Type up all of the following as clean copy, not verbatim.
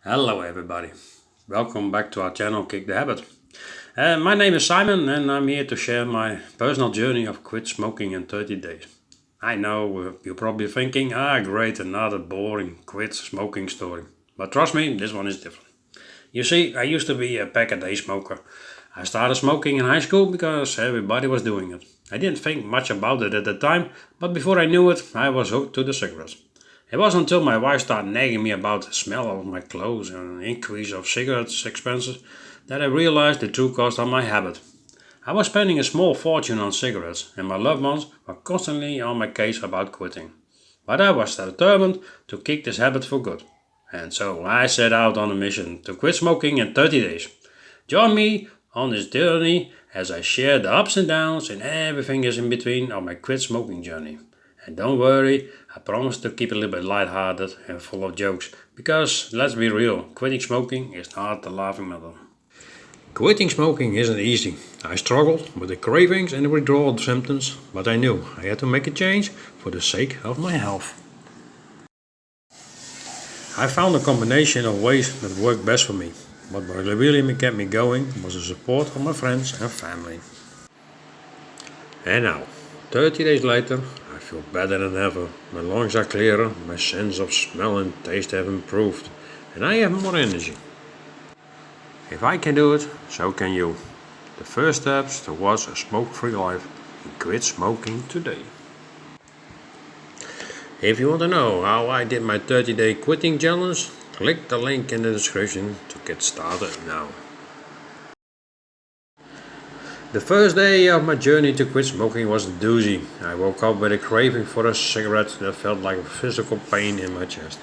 Hello everybody, welcome back to our channel Kick the Habit. My name is Simon and I'm here to share my personal journey of quit smoking in 30 days. I know you're probably thinking, great, another boring quit smoking story. But trust me, this one is different. You see, I used to be a pack-a-day smoker. I started smoking in high school because everybody was doing it. I didn't think much about it at the time, but before I knew it, I was hooked to the cigarettes. It wasn't until my wife started nagging me about the smell of my clothes and an increase of cigarettes expenses that I realized the true cost of my habit. I was spending a small fortune on cigarettes, and my loved ones were constantly on my case about quitting. But I was determined to kick this habit for good. And so I set out on a mission to quit smoking in 30 days. Join me on this journey as I share the ups and downs and everything is in between of my quit smoking journey. And don't worry, I promise to keep it a little bit lighthearted and full of jokes because let's be real, quitting smoking is not a laughing matter. Quitting smoking isn't easy. I struggled with the cravings and the withdrawal symptoms, but I knew I had to make a change for the sake of my health. I found a combination of ways that worked best for me, but what really kept me going was the support of my friends and family. And now, 30 days later, I feel better than ever. My lungs are clearer, my sense of smell and taste have improved, and I have more energy. If I can do it, so can you. The first steps towards a smoke-free life and quit smoking today. If you want to know how I did my 30-day quitting challenge, click the link in the description to get started now. The first day of my journey to quit smoking was a doozy. I woke up with a craving for a cigarette that felt like physical pain in my chest.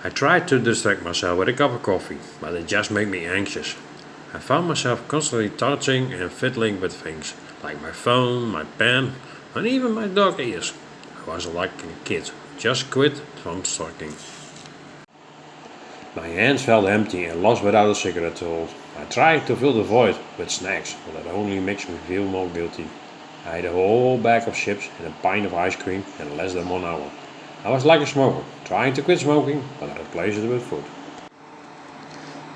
I tried to distract myself with a cup of coffee, but it just made me anxious. I found myself constantly touching and fiddling with things, like my phone, my pen, and even my dog ears. I was like a kid, just quit from smoking. My hands felt empty and lost without a cigarette to hold. I tried to fill the void with snacks, but that only makes me feel more guilty. I ate a whole bag of chips and a pint of ice cream in less than 1 hour. I was like a smoker, trying to quit smoking, but I replaced it with food.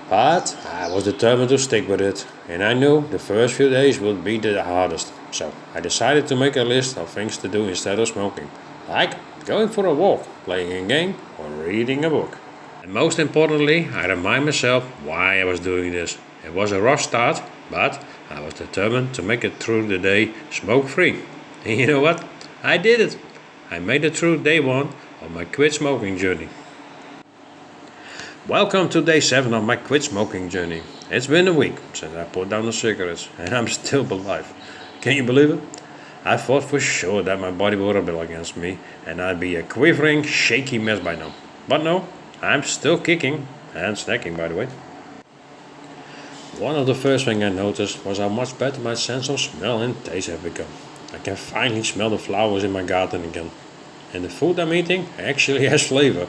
But I was determined to stick with it, and I knew the first few days would be the hardest. So I decided to make a list of things to do instead of smoking, like going for a walk, playing a game, or reading a book. And most importantly, I remind myself why I was doing this. It was a rough start, but I was determined to make it through the day smoke-free. And you know what? I did it. I made it through day 1 of my quit smoking journey. Welcome to day 7 of my quit smoking journey. It's been a week since I put down the cigarettes, and I'm still alive. Can you believe it? I thought for sure that my body would rebel against me, and I'd be a quivering, shaky mess by now. But no, I'm still kicking, and snacking by the way. One of the first things I noticed was how much better my sense of smell and taste have become. I can finally smell the flowers in my garden again. And the food I'm eating actually has flavor.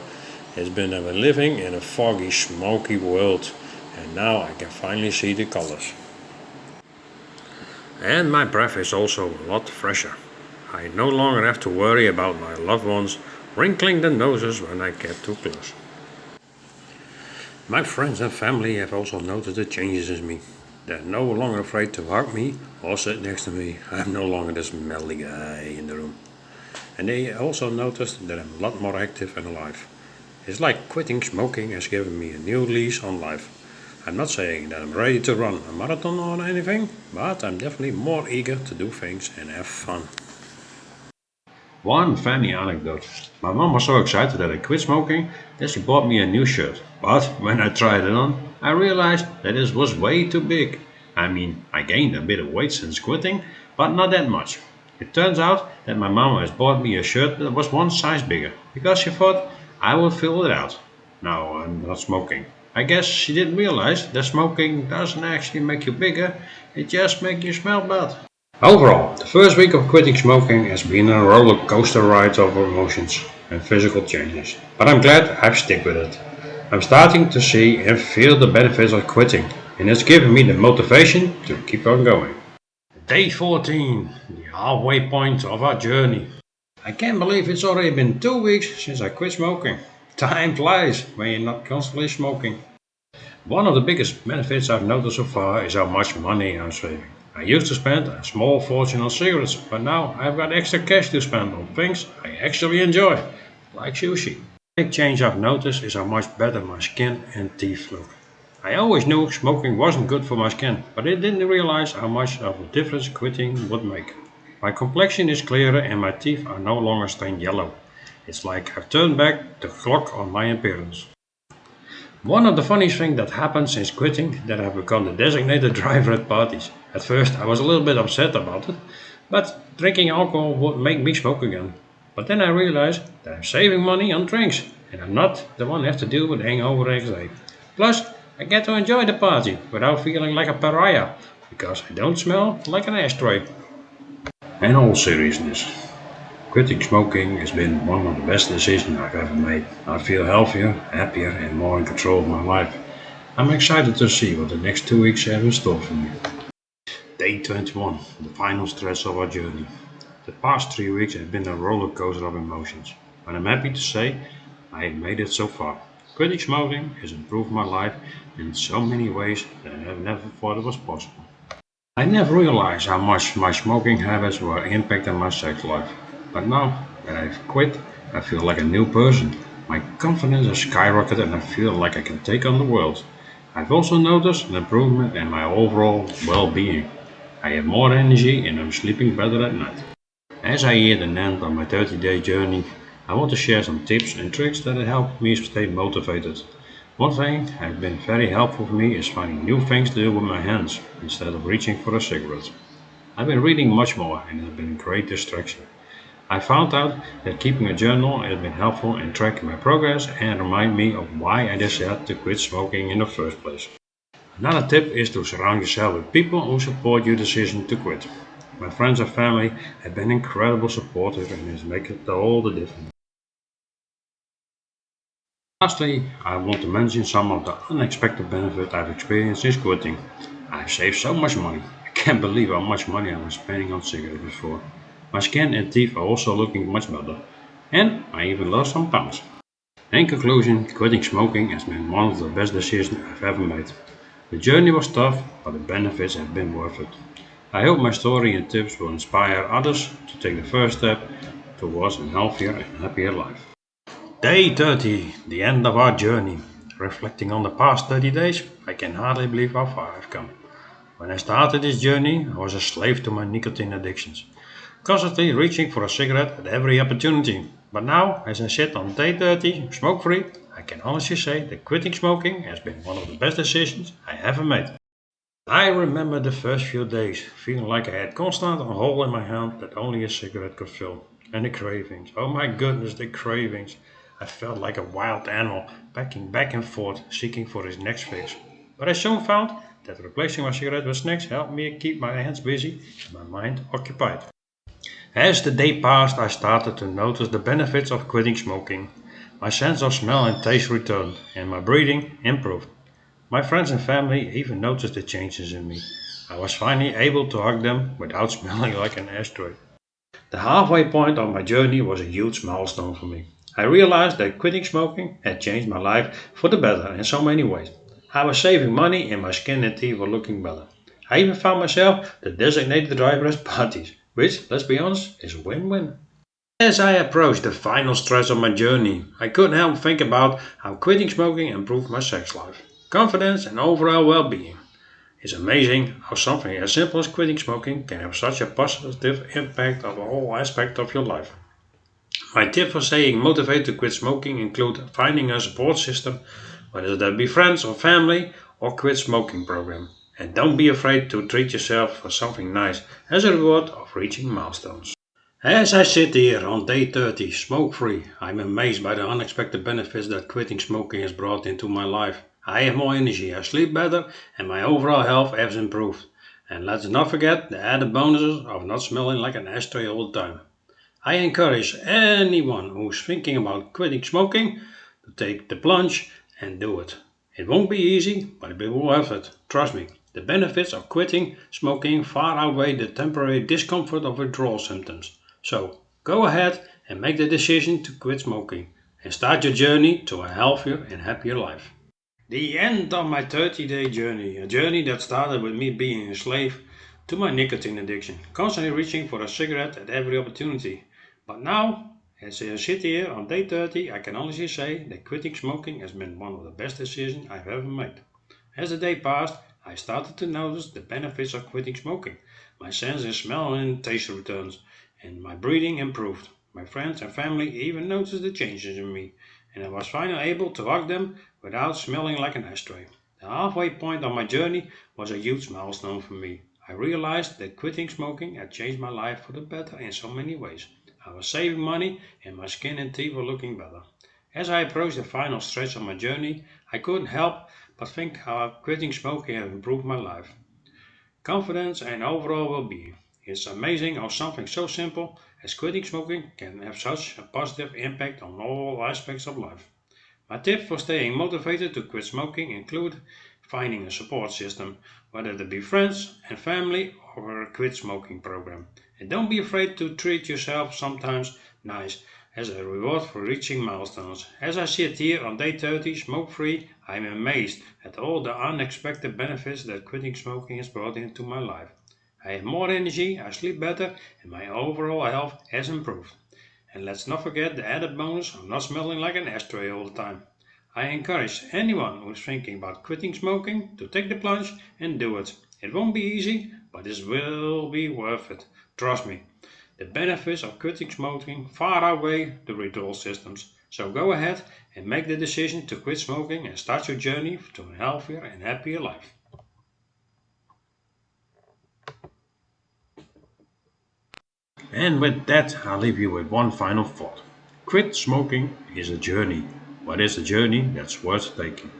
It's been living in a foggy, smoky world, and now I can finally see the colors. And my breath is also a lot fresher. I no longer have to worry about my loved ones wrinkling their noses when I get too close. My friends and family have also noticed the changes in me. They're no longer afraid to hug me or sit next to me. I'm no longer the smelly guy in the room. And they also noticed that I'm a lot more active and alive. It's like quitting smoking has given me a new lease on life. I'm not saying that I'm ready to run a marathon or anything, but I'm definitely more eager to do things and have fun. One funny anecdote. My mom was so excited that I quit smoking that she bought me a new shirt. But when I tried it on, I realized that it was way too big. I mean, I gained a bit of weight since quitting, but not that much. It turns out that my mom has bought me a shirt that was one size bigger because she thought I would fill it out. No, I'm not smoking. I guess she didn't realize that smoking doesn't actually make you bigger, it just makes you smell bad. Overall, the first week of quitting smoking has been a roller coaster ride of emotions and physical changes, but I'm glad I've stuck with it. I'm starting to see and feel the benefits of quitting, and it's given me the motivation to keep on going. Day 14, the halfway point of our journey. I can't believe it's already been 2 weeks since I quit smoking. Time flies when you're not constantly smoking. One of the biggest benefits I've noticed so far is how much money I'm saving. I used to spend a small fortune on cigarettes, but now I've got extra cash to spend on things I actually enjoy, like sushi. The big change I've noticed is how much better my skin and teeth look. I always knew smoking wasn't good for my skin, but I didn't realize how much of a difference quitting would make. My complexion is clearer and my teeth are no longer stained yellow. It's like I've turned back the clock on my appearance. One of the funniest things that happened since quitting that I've become the designated driver at parties. At first I was a little bit upset about it, but drinking alcohol would make me smoke again. But then I realized that I'm saving money on drinks and I'm not the one who has to deal with hangover next day. Plus, I get to enjoy the party without feeling like a pariah because I don't smell like an ashtray. In all seriousness, quitting smoking has been one of the best decisions I've ever made. I feel healthier, happier, and more in control of my life. I'm excited to see what the next 2 weeks have in store for me. Day 21, the final stretch of our journey. The past 3 weeks have been a roller coaster of emotions, but I'm happy to say I have made it so far. Quitting smoking has improved my life in so many ways that I have never thought it was possible. I never realized how much my smoking habits were impacting my sex life. But now that I've quit, I feel like a new person. My confidence has skyrocketed and I feel like I can take on the world. I've also noticed an improvement in my overall well-being. I have more energy and I'm sleeping better at night. As I hit an end on my 30-day journey, I want to share some tips and tricks that have helped me stay motivated. One thing has been very helpful for me is finding new things to do with my hands instead of reaching for a cigarette. I've been reading much more and it has been a great distraction. I found out that keeping a journal has been helpful in tracking my progress and remind me of why I decided to quit smoking in the first place. Another tip is to surround yourself with people who support your decision to quit. My friends and family have been incredibly supportive and it's making all the difference. Lastly, I want to mention some of the unexpected benefits I've experienced since quitting. I've saved so much money. I can't believe how much money I was spending on cigarettes before. My skin and teeth are also looking much better. And I even lost some pounds. In conclusion, quitting smoking has been one of the best decisions I've ever made. The journey was tough, but the benefits have been worth it. I hope my story and tips will inspire others to take the first step towards a healthier and happier life. Day 30, the end of our journey. Reflecting on the past 30 days, I can hardly believe how far I've come. When I started this journey, I was a slave to my nicotine addictions, constantly reaching for a cigarette at every opportunity. But now, as I sit on day 30, smoke free, I can honestly say that quitting smoking has been one of the best decisions I ever made. I remember the first few days, feeling like I had constant a hole in my hand that only a cigarette could fill. And the cravings, oh my goodness, the cravings. I felt like a wild animal, packing back and forth, seeking for his next fix. But I soon found that replacing my cigarette with snacks helped me keep my hands busy and my mind occupied. As the day passed, I started to notice the benefits of quitting smoking. My sense of smell and taste returned, and my breathing improved. My friends and family even noticed the changes in me. I was finally able to hug them without smelling like an ashtray. The halfway point of my journey was a huge milestone for me. I realized that quitting smoking had changed my life for the better in so many ways. I was saving money and my skin and teeth were looking better. I even found myself the designated driver at parties, which, let's be honest, is a win-win. As I approached the final stretch of my journey, I couldn't help think about how quitting smoking improved my sex life, confidence and overall well-being. It's amazing how something as simple as quitting smoking can have such a positive impact on all aspects of your life. My tips for staying motivated to quit smoking include finding a support system, whether that be friends or family, or quit smoking program. And don't be afraid to treat yourself for something nice as a reward of reaching milestones. As I sit here on day 30, smoke free, I'm amazed by the unexpected benefits that quitting smoking has brought into my life. I have more energy, I sleep better, and my overall health has improved. And let's not forget the added bonuses of not smelling like an ashtray all the time. I encourage anyone who's thinking about quitting smoking to take the plunge and do it. It won't be easy, but it will be worth it. Trust me, the benefits of quitting smoking far outweigh the temporary discomfort of withdrawal symptoms. So go ahead and make the decision to quit smoking. and start your journey to a healthier and happier life. The end of my 30-day journey, a journey that started with me being a slave to my nicotine addiction, constantly reaching for a cigarette at every opportunity. But now, as I sit here on day 30, I can honestly say that quitting smoking has been one of the best decisions I've ever made. As the day passed, I started to notice the benefits of quitting smoking. My sense of smell and taste returns, and my breathing improved. My friends and family even noticed the changes in me, and I was finally able to hug them without smelling like an ashtray. The halfway point on my journey was a huge milestone for me. I realized that quitting smoking had changed my life for the better in so many ways. I was saving money, and my skin and teeth were looking better. As I approached the final stretch of my journey, I couldn't help but think how quitting smoking had improved my life, confidence, and overall well being. It's amazing how something so simple as quitting smoking can have such a positive impact on all aspects of life. My tips for staying motivated to quit smoking include finding a support system, whether it be friends and family or a quit smoking program. And don't be afraid to treat yourself sometimes nice as a reward for reaching milestones. As I sit here on day 30 smoke free, I am amazed at all the unexpected benefits that quitting smoking has brought into my life. I have more energy, I sleep better, and my overall health has improved. And let's not forget the added bonus of not smelling like an ashtray all the time. I encourage anyone who is thinking about quitting smoking to take the plunge and do it. It won't be easy, but it will be worth it. Trust me, the benefits of quitting smoking far outweigh the withdrawal systems. So go ahead and make the decision to quit smoking and start your journey to a healthier and happier life. And with that, I'll leave you with one final thought. Quit smoking is a journey, but it's a journey that's worth taking.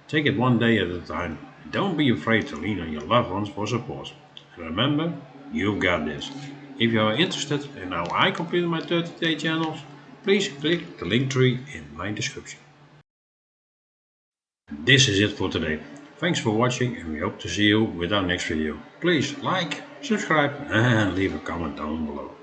Take it one day at a time. Don't be afraid to lean on your loved ones for support. And remember, you've got this. If you are interested in how I completed my 30-day channels, please click the link tree in my description. This is it for today. Thanks for watching and we hope to see you with our next video. Please like, subscribe and leave a comment down below.